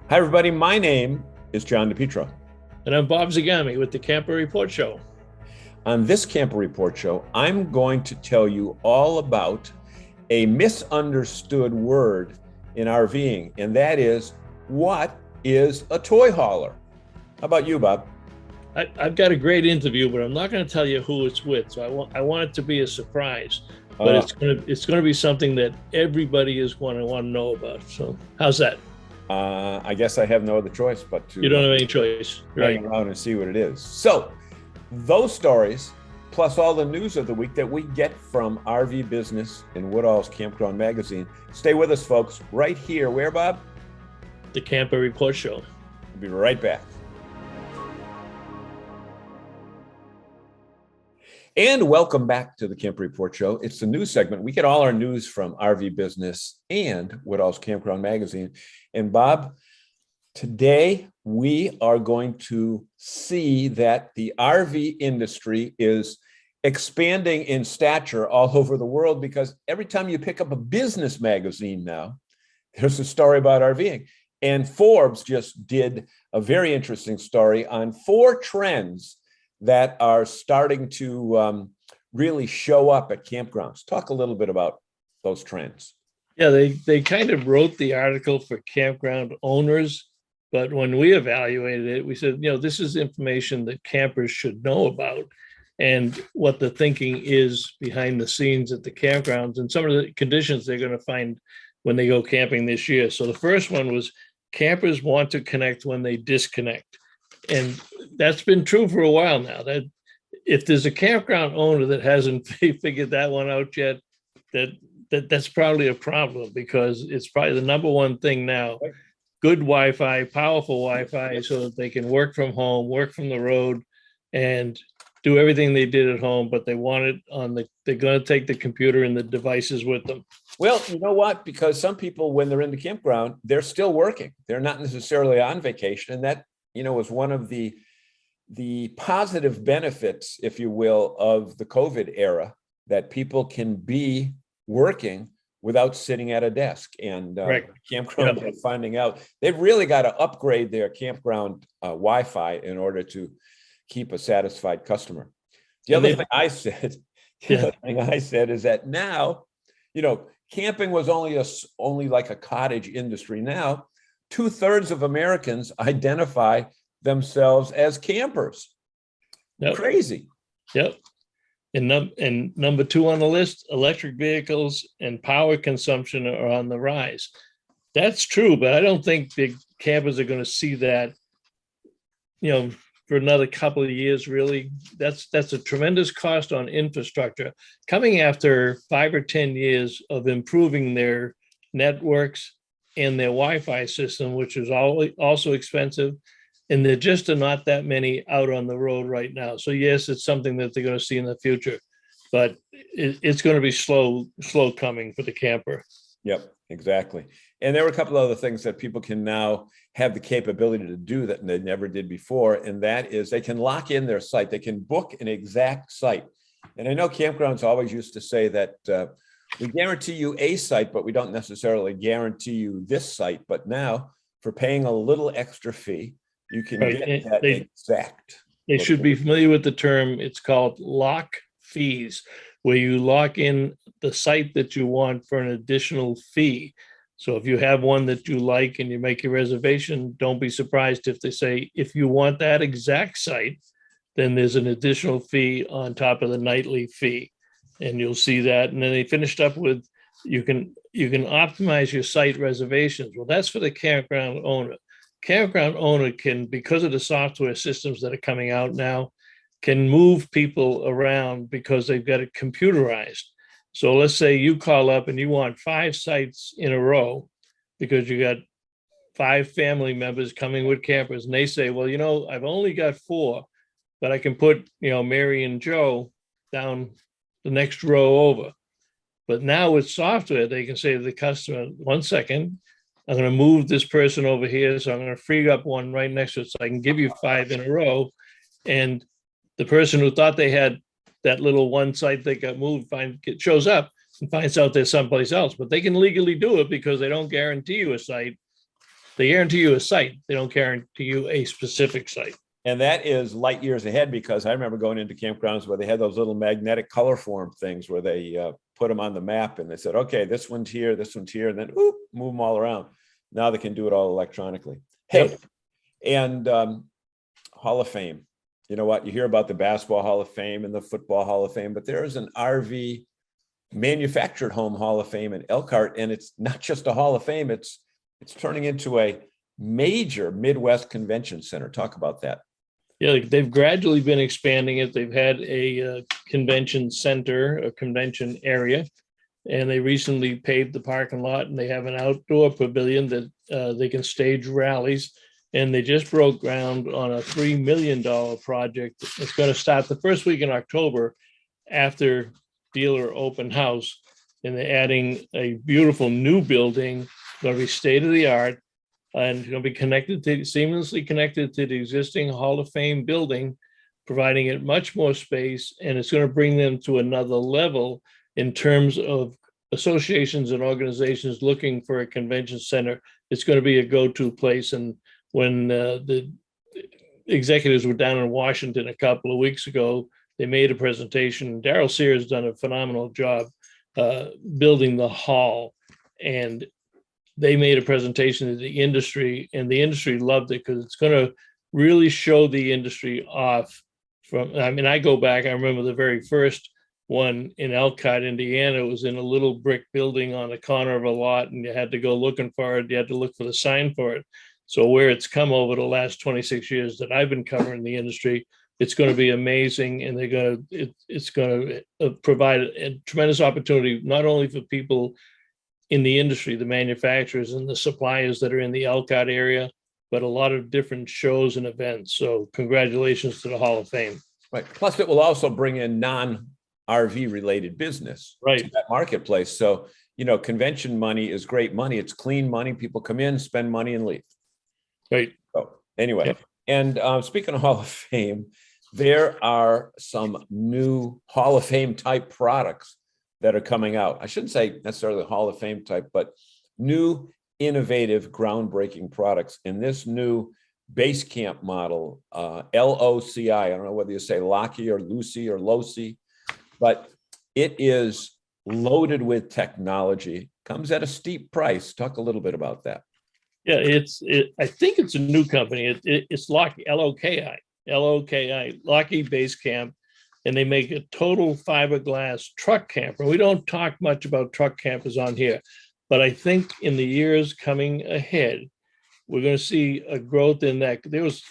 Hi, everybody. My name is John DePietro. And I'm Bob Zagami with the Camper Report Show. On this Camper Report Show, I'm going to tell you all about a misunderstood word in RVing, and that is, what is a toy hauler? How about you, Bob? I've got a great interview, but I'm not going to tell you who it's with. So I want it to be a surprise, but Uh, it's going to be something that everybody is going to want to know about. So how's that? I guess I have no other choice but You to don't have any choice, right? hang around and see what it is. So, those stories, plus all the news of the week that we get from RV Business and Woodall's Campground Magazine. Stay with us, folks, right here. Where, Bob? The Camper Report Show. We'll be right back. And welcome back to the Camper Report Show. It's the news segment. We get all our news from RV Business and Woodall's Campground Magazine. And Bob, today we are going to see that the RV industry is expanding in stature all over the world, because every time you pick up a business magazine now, there's a story about RVing. And Forbes just did a very interesting story on 4 trends that are starting to really show up at campgrounds. Talk a little bit about those trends. Yeah, they kind of wrote the article for campground owners, but when we evaluated it, we said, this is information that campers should know about and what the thinking is behind the scenes at the campgrounds and some of the conditions they're going to find when they go camping this year. So the first one was campers want to connect when they disconnect. And that's been true for a while now. That if there's a campground owner that hasn't figured that one out yet, that's probably a problem, because it's probably the number one thing now. Good Wi-Fi, powerful Wi-Fi, so that they can work from home, work from the road, and do everything they did at home, but they want it they're going to take the computer and the devices with them. Well, you know what? Because some people, when they're in the campground, they're still working. They're not necessarily on vacation. And that, was one of the positive benefits, if you will, of the COVID era, that people can be working without sitting at a desk. And Right. campground Yeah. finding out they've really got to upgrade their campground Wi-Fi in order to keep a satisfied customer. The And other they- thing I said, Yeah. is that now, camping was only like a cottage industry. Now, 2/3 of Americans identify themselves as campers. Yep. Crazy. Yep. And number 2 on the list, electric vehicles and power consumption are on the rise. That's true, but I don't think the campers are going to see that, for another couple of years, really. That's a tremendous cost on infrastructure coming after 5 or 10 years of improving their networks and their Wi-Fi system, which is also expensive. And there just are not that many out on the road right now. So yes, it's something that they're going to see in the future, but it's going to be slow coming for the camper. Yep, exactly. And there were a couple of other things that people can now have the capability to do that they never did before. And that is, they can lock in their site. They can book an exact site. And I know campgrounds always used to say that we guarantee you a site, but we don't necessarily guarantee you this site. But now, for paying a little extra fee, you can get that exact. They should be familiar with the term. It's called lock fees, where you lock in the site that you want for an additional fee. So if you have one that you like and you make your reservation, don't be surprised if they say, if you want that exact site, then there's an additional fee on top of the nightly fee. And you'll see that. And then they finished up with, you can optimize your site reservations. Well, that's for the campground owner. Campground owner can, because of the software systems that are coming out now, can move people around because they've got it computerized. So let's say you call up and you want 5 sites in a row because you got 5 family members coming with campers, and they say, well, I've only got 4, but I can put, Mary and Joe down the next row over. But now with software, they can say to the customer, 1 second, I'm going to move this person over here. So I'm going to free up one right next to it, so I can give you 5 in a row. And the person who thought they had that little one site that got moved shows up and finds out there's someplace else. But they can legally do it because they don't guarantee you a site. They guarantee you a site. They don't guarantee you a specific site. And that is light years ahead, because I remember going into campgrounds where they had those little magnetic color form things where they put them on the map and they said, okay, this one's here, and then move them all around. Now they can do it all electronically. Hey, Yep. and Hall of Fame. You know what? You hear about the Basketball Hall of Fame and the Football Hall of Fame, but there is an RV manufactured home Hall of Fame in Elkhart, and it's not just a Hall of Fame, it's turning into a major Midwest convention center. Talk about that. Yeah, they've gradually been expanding it. They've had a convention center, a convention area, and they recently paved the parking lot, and they have an outdoor pavilion that they can stage rallies. And they just broke ground on a $3 million project. It's going to start the first week in October after dealer open house. And they're adding a beautiful new building, going to be state of the art, and going to be seamlessly connected to the existing Hall of Fame building, providing it much more space. And it's going to bring them to another level in terms of associations and organizations looking for a convention center. It's going to be a go-to place. And when the executives were down in Washington a couple of weeks ago, they made a presentation. Daryl Sears has done a phenomenal job building the hall, and they made a presentation to the industry, and the industry loved it because it's going to really show the industry off. I go back, I remember the very first one in Elkhart, Indiana. It was in a little brick building on the corner of a lot, and you had to go looking for it. You had to look for the sign for it. So where it's come over the last 26 years that I've been covering the industry, it's going to be amazing, and it's going to provide a tremendous opportunity, not only for people in the industry, the manufacturers and the suppliers that are in the Elkhart area, but a lot of different shows and events. So congratulations to the Hall of Fame. Right. Plus, it will also bring in non-RV related business Right to that marketplace. So, convention money is great money. It's clean money. People come in, spend money, and leave. Right. So anyway, Yep. And speaking of Hall of Fame, there are some new Hall of Fame type products that are coming out. I shouldn't say necessarily Hall of Fame type, but new, innovative, groundbreaking products in this new base camp model, LOCI. I don't know whether you say Locky or Lucy or Loci, but it is loaded with technology, comes at a steep price. Talk a little bit about that. Yeah, I think it's a new company. It's Locky, L-O-K-I, Locky Base Camp, and they make a total fiberglass truck camper. We don't talk much about truck campers on here, but I think in the years coming ahead, we're going to see a growth in that. There was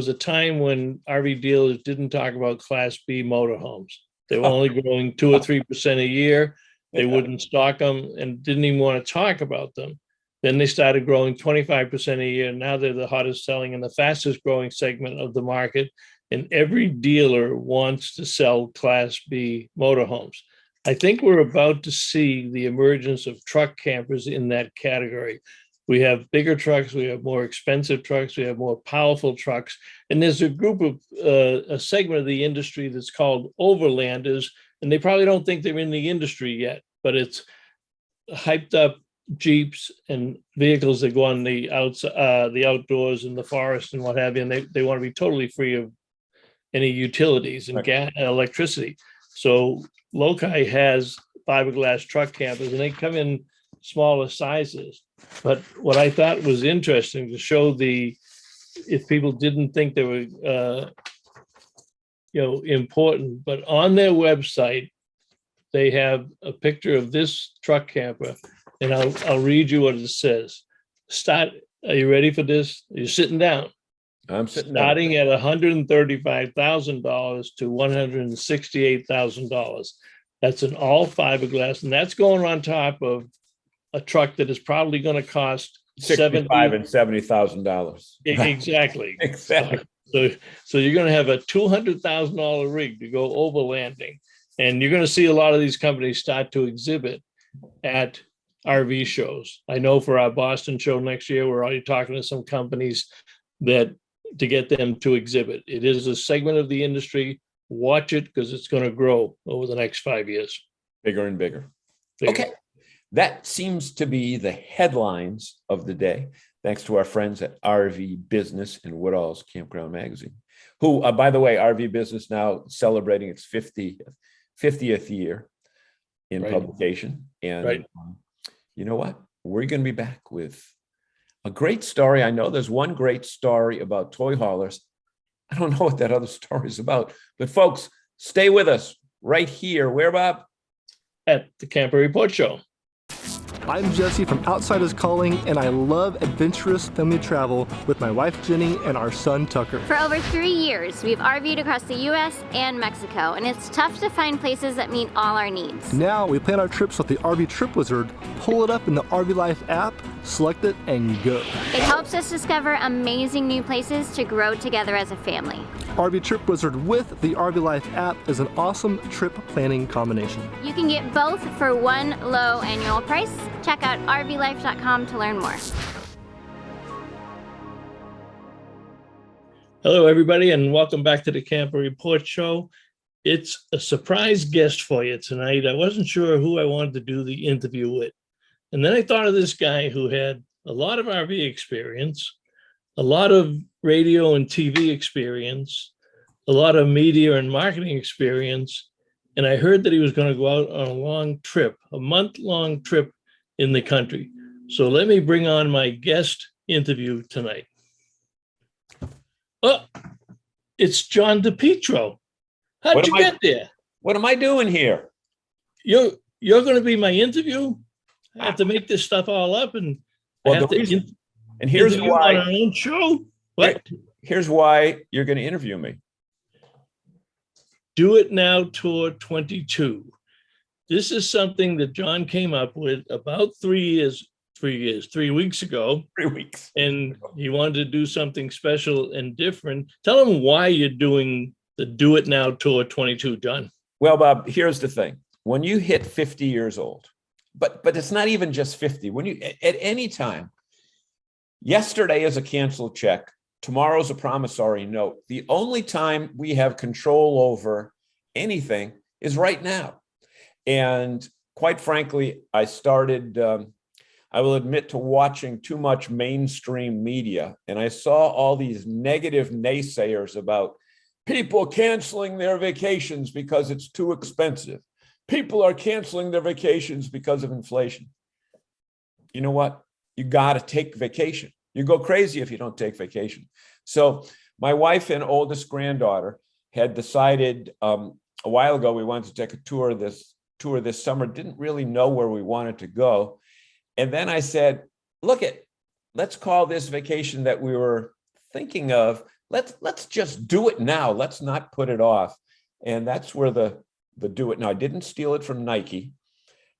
a time when RV dealers didn't talk about Class B motorhomes. They were only growing 2 or 3% a year. They wouldn't stock them and didn't even want to talk about them. Then they started growing 25% a year. Now they're the hottest selling and the fastest growing segment of the market. And every dealer wants to sell Class B motorhomes. I think we're about to see the emergence of truck campers in that category. We have bigger trucks, we have more expensive trucks, we have more powerful trucks. And there's a group of, a segment of the industry that's called overlanders, and they probably don't think they're in the industry yet, but it's hyped up Jeeps and vehicles that go on the outdoors and the forest and what have you, and they want to be totally free of any utilities and gas, electricity. So Loci has fiberglass truck campers, and they come in smaller sizes. But what I thought was interesting to show if people didn't think they were, important, but on their website, they have a picture of this truck camper, and I'll read you what it says. Are you ready for this? You're sitting down. I'm sitting starting at $135,000 to $168,000. That's an all fiberglass, and that's going on top of a truck that is probably going to cost $65,000 and $70,000. Exactly. Exactly. So you're going to have a $200,000 rig to go overlanding, and you're going to see a lot of these companies start to exhibit at RV shows. I know for our Boston show next year, we're already talking to some companies to get them to exhibit. It is a segment of the industry. Watch it because it's going to grow over the next 5 years. Bigger and bigger. Okay. That seems to be the headlines of the day. thanks to our friends at RV Business and Woodall's Campground Magazine, who, by the way, RV Business now celebrating its 50th year in publication. And you know what? We're going to be back with a great story. I know there's one great story about toy haulers. I don't know what that other story is about, but folks, stay with us right here. Where, Bob? At the Camper Report Show. I'm Jesse from Outsiders Calling, and I love adventurous family travel with my wife Jenny and our son Tucker. For over 3 years, we've RV'd across the U.S. and Mexico, and it's tough to find places that meet all our needs. Now we plan our trips with the RV Trip Wizard, pull it up in the RV Life app, select it, and go. It helps us discover amazing new places to grow together as a family. RV Trip Wizard with the RV Life app is an awesome trip planning combination. You can get both for one low annual price. Check out rvlife.com to learn more. Hello, everybody, and welcome back to the Camper Report Show. It's a surprise guest for you tonight. I wasn't sure who I wanted to do the interview with. And then I thought of this guy who had a lot of RV experience, a lot of radio and TV experience, a lot of media and marketing experience. And I heard that he was going to go out on a long trip, a month-long trip in the country. So let me bring on my guest interview tonight. Oh, it's John DePietro. How'd you get there? What am I doing here? You're going to be my interview? I have to make this stuff all up, and I have to and here's why on our own show. What? Here's why you're going to interview me. Do It Now Tour 22. This is something that John came up with about 3 weeks ago. 3 weeks. And he wanted to do something special and different. Tell him why you're doing the Do It Now Tour 22, John. Well, Bob, here's the thing. When you hit 50 years old, but it's not even just 50. When you, at any time, yesterday is a canceled check. Tomorrow's a promissory note. The only time we have control over anything is right now. And quite frankly, I started, I will admit, to watching too much mainstream media. And I saw all these negative naysayers about people canceling their vacations because it's too expensive. People are canceling their vacations because of inflation. You know what? You got to take vacation. You go crazy if you don't take vacation. So my wife and oldest granddaughter had decided a while ago we wanted to take a tour this summer, didn't really know where we wanted to go. And then I said, let's call this vacation that we were thinking of, let's just do it now. Let's not put it off. And that's where the Do It Now. I didn't steal it from Nike.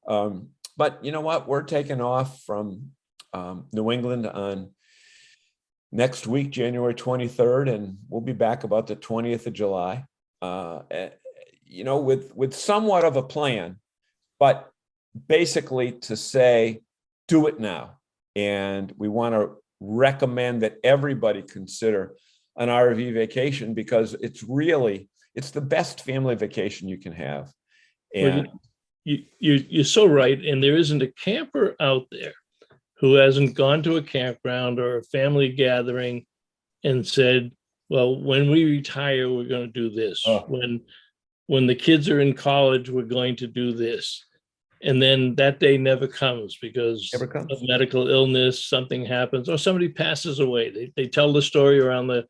But you know what? We're taking off from New England on next week, January 23rd, and we'll be back about the 20th of July. You know, with somewhat of a plan, but basically to say, do it now. And we want to recommend that everybody consider an RV vacation because it's the best family vacation you can have. And you're so right. And there isn't a camper out there who hasn't gone to a campground or a family gathering and said, well, when we retire, we're going to do this. Oh. When the kids are in college, we're going to do this. And then that day never comes because of medical illness, something happens, or somebody passes away. They tell the story around the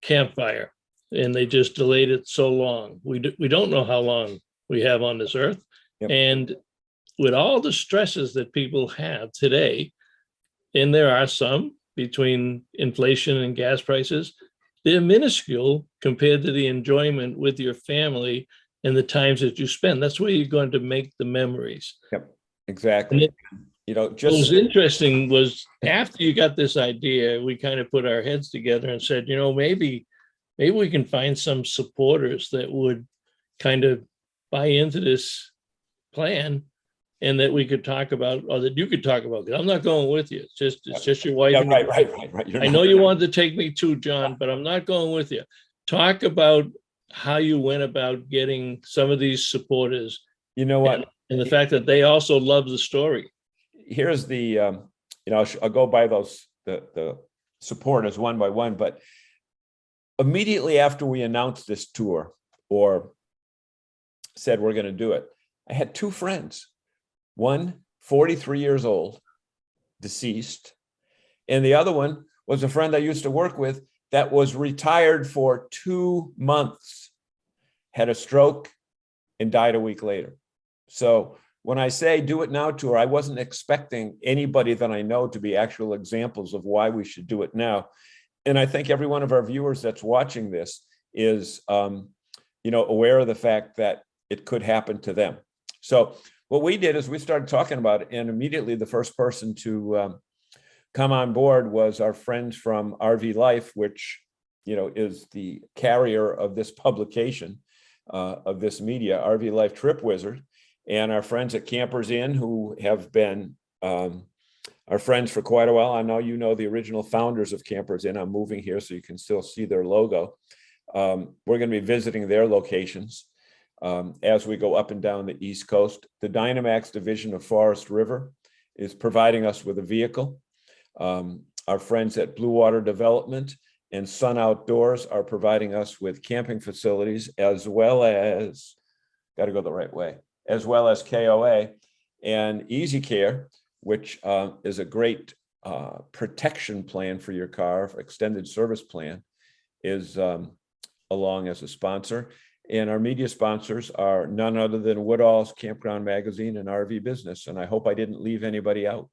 campfire and they just delayed it so long. We don't know how long we have on this earth. Yep. And with all the stresses that people have today, and there are some between inflation and gas prices, they're minuscule compared to the enjoyment with your family and the times that you spend. That's where you're going to make the memories. Yep, exactly. What was interesting was after you got this idea, we kind of put our heads together and said, maybe we can find some supporters that would kind of buy into this plan and that we could talk about, or that you could talk about. I'm not going with you. It's just your wife. Yeah, right. I know you wanted to take me too, John, but I'm not going with you. Talk about how you went about getting some of these supporters. You know what? And the fact that they also love the story. Here's the, I'll go by those the support us one by one. But immediately after we announced this tour or said we're going to do it, I had two friends, one 43 years old, deceased, and the other one was a friend I used to work with that was retired for 2 months, had a stroke, and died a week later. So when I say do it now tour, I wasn't expecting anybody that I know to be actual examples of why we should do it now. And I think every one of our viewers that's watching this is, aware of the fact that it could happen to them. So what we did is we started talking about it, and immediately the first person to come on board was our friends from RV Life, which, is the carrier of this publication, of this media, RV Life Trip Wizard, and our friends at Campers Inn, who have been our friends for quite a while. I know you know the original founders of Campers Inn. I'm moving here so you can still see their logo. We're going to be visiting their locations as we go up and down the East Coast. The Dynamax division of Forest River is providing us with a vehicle. Our friends at Blue Water Development and Sun Outdoors are providing us with camping facilities, as well as, got to go the right way, as well as KOA and Easy Care, which is a great protection plan for your car, extended service plan, is along as a sponsor. And our media sponsors are none other than Woodall's Campground Magazine and RV Business. And I hope I didn't leave anybody out.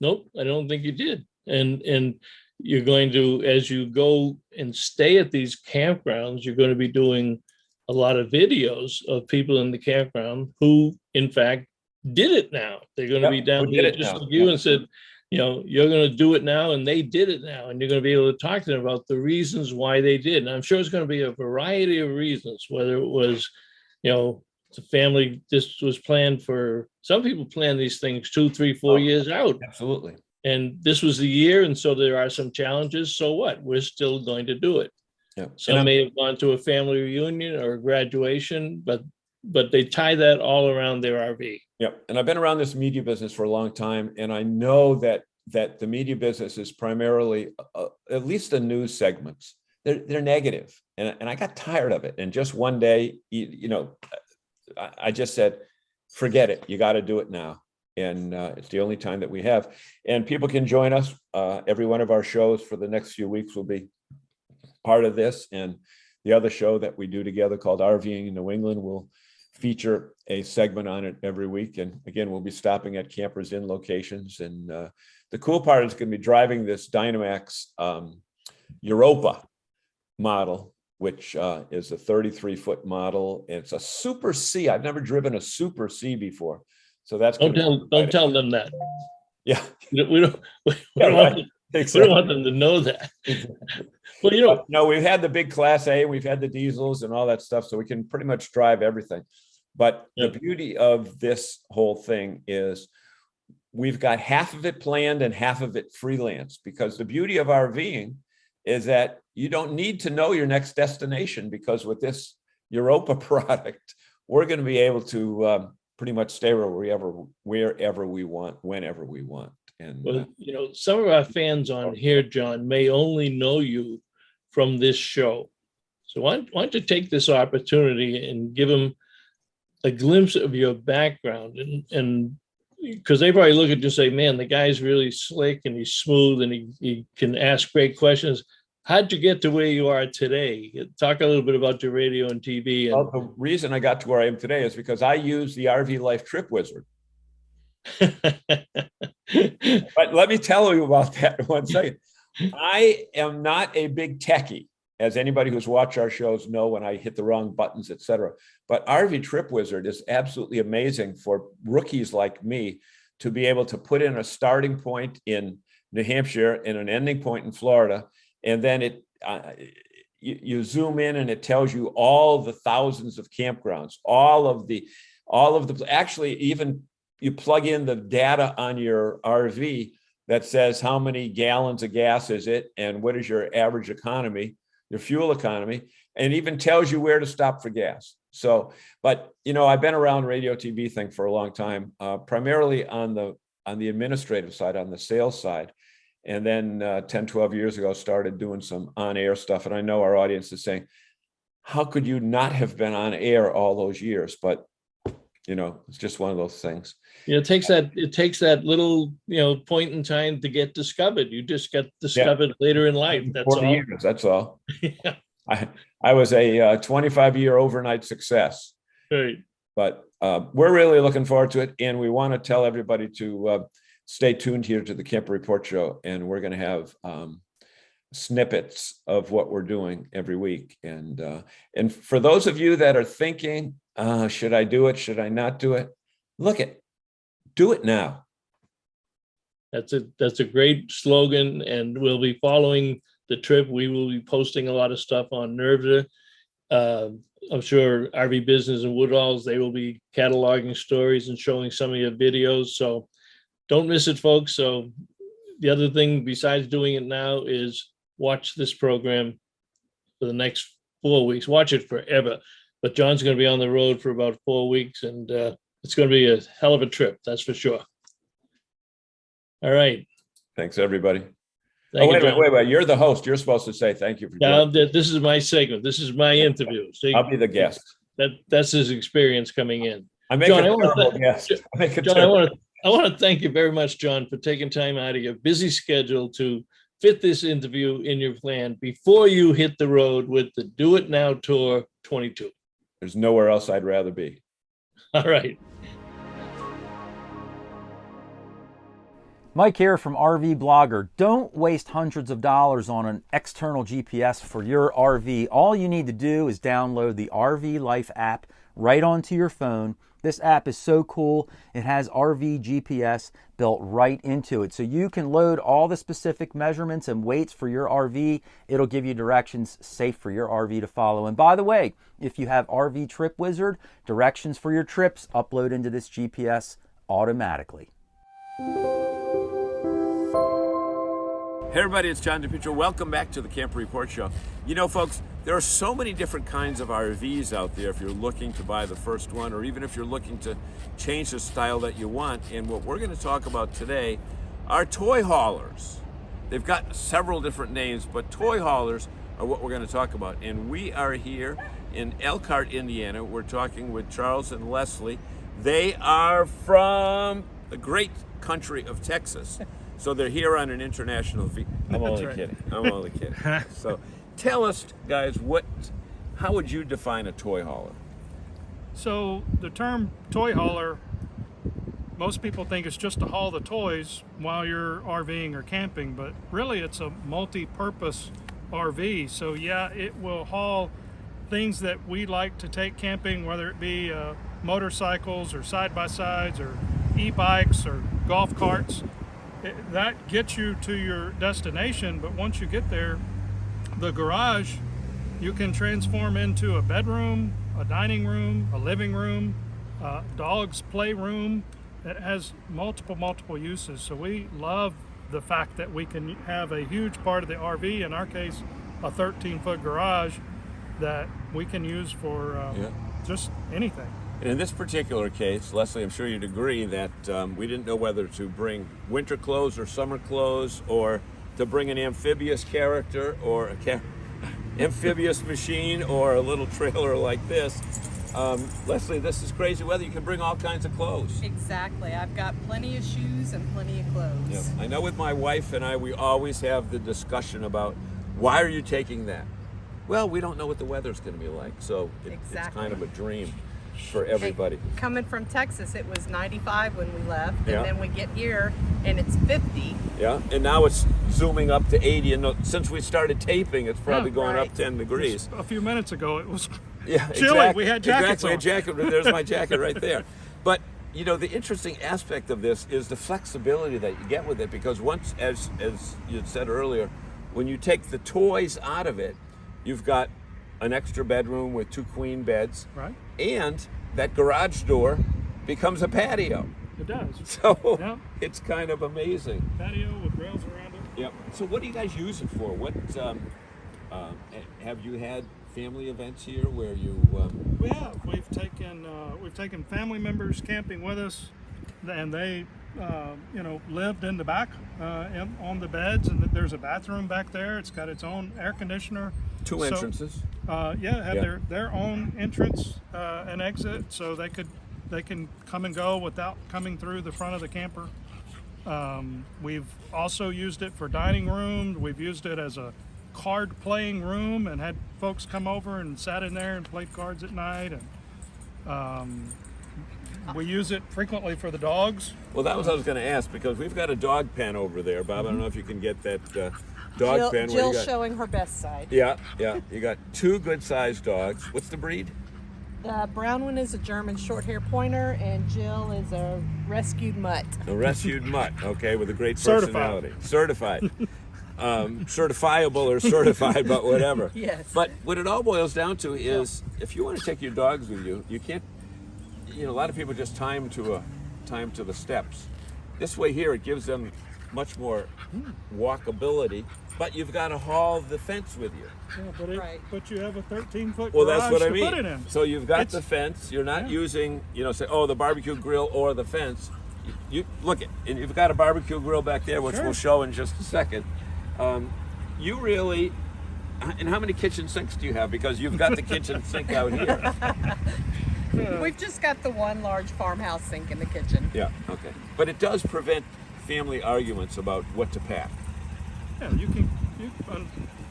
Nope, I don't think you did. And you're going to, as you go and stay at these campgrounds, you're going to be doing a lot of videos of people in the campground who, in fact, did it now. They're going to be down there just like you and said, you're going to do it now, and they did it now, and you're going to be able to talk to them about the reasons why they did. And I'm sure it's going to be a variety of reasons, whether it was, the family, this was planned for, some people plan these things 2, 3, 4 years out. Absolutely. And this was the year, and so there are some challenges. So what? We're still going to do it. Yeah. Some may have gone to a family reunion or a graduation, but they tie that all around their RV. Yep. And I've been around this media business for a long time, and I know that the media business is primarily, at least the news segments, they're negative, and I got tired of it. And just one day, I just said, forget it. You got to do it now. And it's the only time that we have. And people can join us. Every one of our shows for the next few weeks will be part of this. And the other show that we do together called RVing in New England will feature a segment on it every week. And again, we'll be stopping at Campers Inn locations. And the cool part is going to be driving this Dynamax Europa model, which is a 33-foot model. It's a Super C. I've never driven a Super C before. So that's don't tell them that. Yeah. We don't want them to know that. Well, no, we've had the big Class A, we've had the diesels and all that stuff, so we can pretty much drive everything. But the beauty of this whole thing is we've got half of it planned and half of it freelance, because the beauty of RVing is that you don't need to know your next destination, because with this Europa product, we're going to be able to pretty much stay wherever we want, whenever we want. And well, some of our fans on here, John, may only know you from this show. So why don't you take this opportunity and give them a glimpse of your background, and because they probably look at you and say, man, the guy's really slick and he's smooth and he can ask great questions. How'd you get to where you are today? Talk a little bit about your radio and TV. Well, the reason I got to where I am today is because I use the RV Life Trip Wizard. But let me tell you about that in 1 second. I am not a big techie, as anybody who's watched our shows know when I hit the wrong buttons, etc. But RV Trip Wizard is absolutely amazing for rookies like me to be able to put in a starting point in New Hampshire and an ending point in Florida. And then you zoom in and it tells you all the thousands of campgrounds, all of the, actually even you plug in the data on your RV that says how many gallons of gas is it and what is your average economy, your fuel economy, and even tells you where to stop for gas. So, but I've been around radio TV thing for a long time, primarily on the administrative side, on the sales side. And then 10, 12 years ago, started doing some on-air stuff. And I know our audience is saying, how could you not have been on air all those years? But, it's just one of those things. It takes that little, point in time to get discovered. You just get discovered later in life. That's 40 all. years, that's all. Yeah. I was a 25-year overnight success. Right. But we're really looking forward to it. And we want to tell everybody to stay tuned here to the Camper Report Show. And we're going to have snippets of what we're doing every week. And for those of you that are thinking, should I do it? Should I not do it? Do it now. That's a great slogan, and we'll be following the trip. We will be posting a lot of stuff on NRVA. I'm sure RV Business and Woodall's, they will be cataloging stories and showing some of your videos. So don't miss it, folks. So the other thing besides doing it now is watch this program for the next 4 weeks. Watch it forever. But John's going to be on the road for about 4 weeks, and it's going to be a hell of a trip. That's for sure. All right. Thanks, everybody. Thank you, wait a John. minute. You're the host. You're supposed to say thank you for joining. This is my segment. This is my interview. See, I'll be the guest. That's his experience coming in. I make John, a terrible guest. John, I want to thank you very much, John, for taking time out of your busy schedule to fit this interview in your plan before you hit the road with the Do It Now Tour 22. There's nowhere else I'd rather be. All right. Mike here from RV Blogger. Don't waste hundreds of dollars on an external GPS for your RV. All you need to do is download the RV Life app right onto your phone. This app is so cool. It has RV GPS built right into it. So you can load all the specific measurements and weights for your RV. It'll give you directions safe for your RV to follow. And by the way, if you have RV Trip Wizard, directions for your trips upload into this GPS automatically. Hey everybody, it's John DePietro. Welcome back to the Camper Report Show. Folks, there are so many different kinds of RVs out there if you're looking to buy the first one, or even if you're looking to change the style that you want. And what we're going to talk about today are toy haulers. They've got several different names, but toy haulers are what we're going to talk about. And we are here in Elkhart, Indiana. We're talking with Charles and Leslie. They are from the great country of Texas. So they're here on an international I'm only kidding. So tell us, guys, how would you define a toy hauler? So the term toy hauler, most people think it's just to haul the toys while you're RVing or camping, but really it's a multi-purpose RV. So yeah, it will haul things that we like to take camping, whether it be motorcycles or side-by-sides or e-bikes or golf carts. That gets you to your destination, but once you get there, the garage you can transform into a bedroom, a dining room, a living room, dog's playroom. It has multiple uses. So we love the fact that we can have a huge part of the RV, in our case a 13-foot garage, that we can use for just anything. And in this particular case, Leslie, I'm sure you'd agree that we didn't know whether to bring winter clothes or summer clothes, or to bring an amphibious character or a amphibious machine or a little trailer like this. Leslie, this is crazy weather. You can bring all kinds of clothes. Exactly. I've got plenty of shoes and plenty of clothes. Yeah. I know with my wife and I, we always have the discussion about, why are you taking that? Well, we don't know what the weather's going to be like, so it's kind of a dream for everybody. Coming from Texas, it was 95 when we left, and Yeah. then we get here and it's 50. Yeah, and now it's zooming up to 80, and since we started taping, it's probably Oh, going right. up 10 degrees. Just a few minutes ago it was Yeah, chilly. exactly. We had jackets Exactly, on. There's my jacket right there. But the interesting aspect of this is the flexibility that you get with it, because once, as you had said earlier, when you take the toys out of it, you've got an extra bedroom with 2 queen beds, Right? and that garage door becomes a patio. It does. So Yeah. it's kind of amazing. Patio with rails around it. Yep. So what do you guys use it for? What have you had family events here where you? We have. We've taken family members camping with us, and they lived in the back on the beds, and there's a bathroom back there. It's got its own air conditioner. Two entrances. Have their own entrance and exit, so they can come and go without coming through the front of the camper. We've also used it for dining room. We've used it as a card playing room and had folks come over and sat in there and played cards at night. And we use it frequently for the dogs. Well, that was what I was going to ask, because we've got a dog pen over there, Bob. I don't know if you can get that dog pen. Jill's showing her best side. Yeah. You got two good-sized dogs. What's the breed? The brown one is a German short-hair pointer, and Jill is a rescued mutt. A rescued mutt, okay, with a great Certified. personality. Certified. Certifiable or certified, but whatever. Yes. But what it all boils down to is, if you want to take your dogs with you, you can't. A lot of people just time to the steps. This way here, it gives them much more walkability, but you've got to haul the fence with you. Yeah, but you have a 13-foot Well, garage that's what I to put it mean. in. So you've got It's- the fence. You're not using, say, the barbecue grill or the fence. You look at, and you've got a barbecue grill back there, which Sure. we'll show in just a second. You really, and how many kitchen sinks do you have? Because you've got the kitchen sink out here. We've just got the one large farmhouse sink in the kitchen. Yeah. Okay. But it does prevent family arguments about what to pack. Yeah,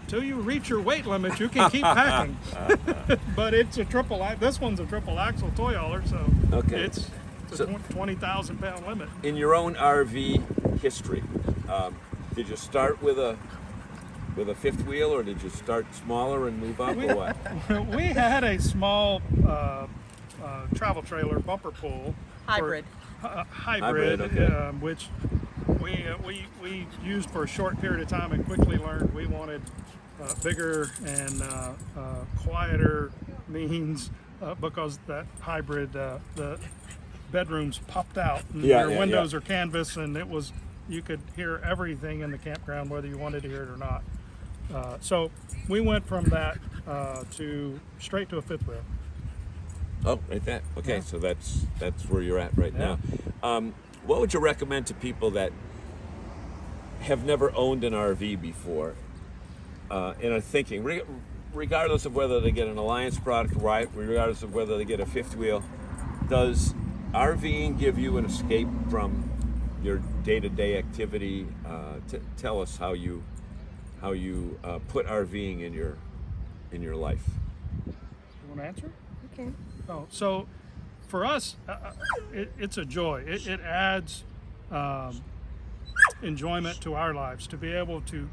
until you reach your weight limit, you can keep packing. But it's this one's a triple axle toy hauler, so Okay. it's a 20,000 pound limit. In your own RV history, did you start with a fifth wheel, or did you start smaller and move up, or what? We had a small travel trailer bumper pull. Hybrid. Hybrid, okay. Which we used for a short period of time and quickly learned we wanted bigger and quieter means because that hybrid, the bedrooms popped out and your windows are canvas, and you could hear everything in the campground whether you wanted to hear it or not. So we went from that to straight to a fifth wheel. Oh, right there. Okay, Yeah. so that's where you're at right Yeah. now. What would you recommend to people that have never owned an RV before and are thinking, regardless of whether they get an Alliance product, right, regardless of whether they get a fifth wheel, does RVing give you an escape from your day-to-day activity? Tell us how you put RVing in your life. You want to answer? Okay. Oh, so for us, it's a joy. It adds enjoyment to our lives to be able to.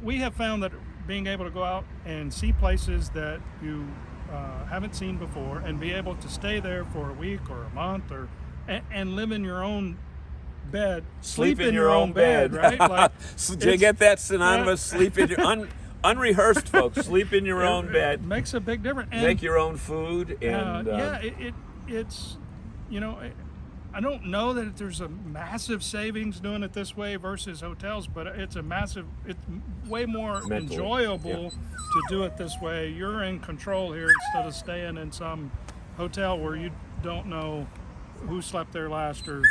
We have found that being able to go out and see places that you haven't seen before, and be able to stay there for a week or a month, and live in your own bed, Sleep in your own bed. right? Like, Did you get that synonymous? Sleep in your unrehearsed, folks. Sleep in your own It bed. makes a big difference. And, Make your own food, and it's I don't know that there's a massive savings doing it this way versus hotels, but it's way more Mentally, enjoyable to do it this way. You're in control here instead of staying in some hotel where you don't know who slept there last or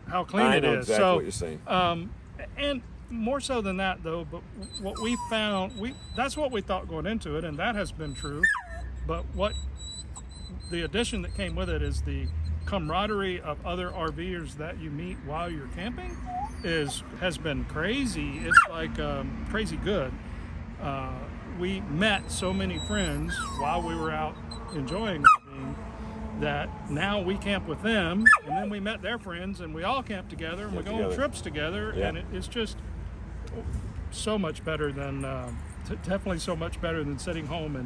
how clean I it know is. exactly So, what you're saying. and more so than that, though, but what we found, that's what we thought going into it, and that has been true. But what the addition that came with it is the camaraderie of other RVers that you meet while you're camping has been crazy. It's like crazy good. We met so many friends while we were out enjoying RVing that now we camp with them, and then we met their friends, and we all camp together, and we go on trips together, and it's just so much better than definitely so much better than sitting home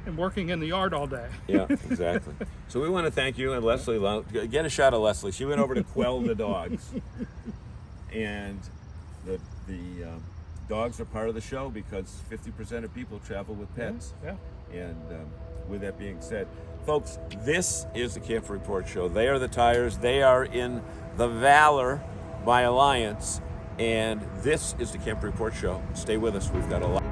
and working in the yard all day. Yeah, exactly. So we want to thank you and Leslie. Get a shot of Leslie. She went over to quell the dogs, and the dogs are part of the show because 50% of people travel with pets. Yeah. And with that being said, folks, this is the Camp Report Show. They are the tires. They are in the Valor by Alliance, and this is the Camp Report Show. Stay with us. We've got a lot.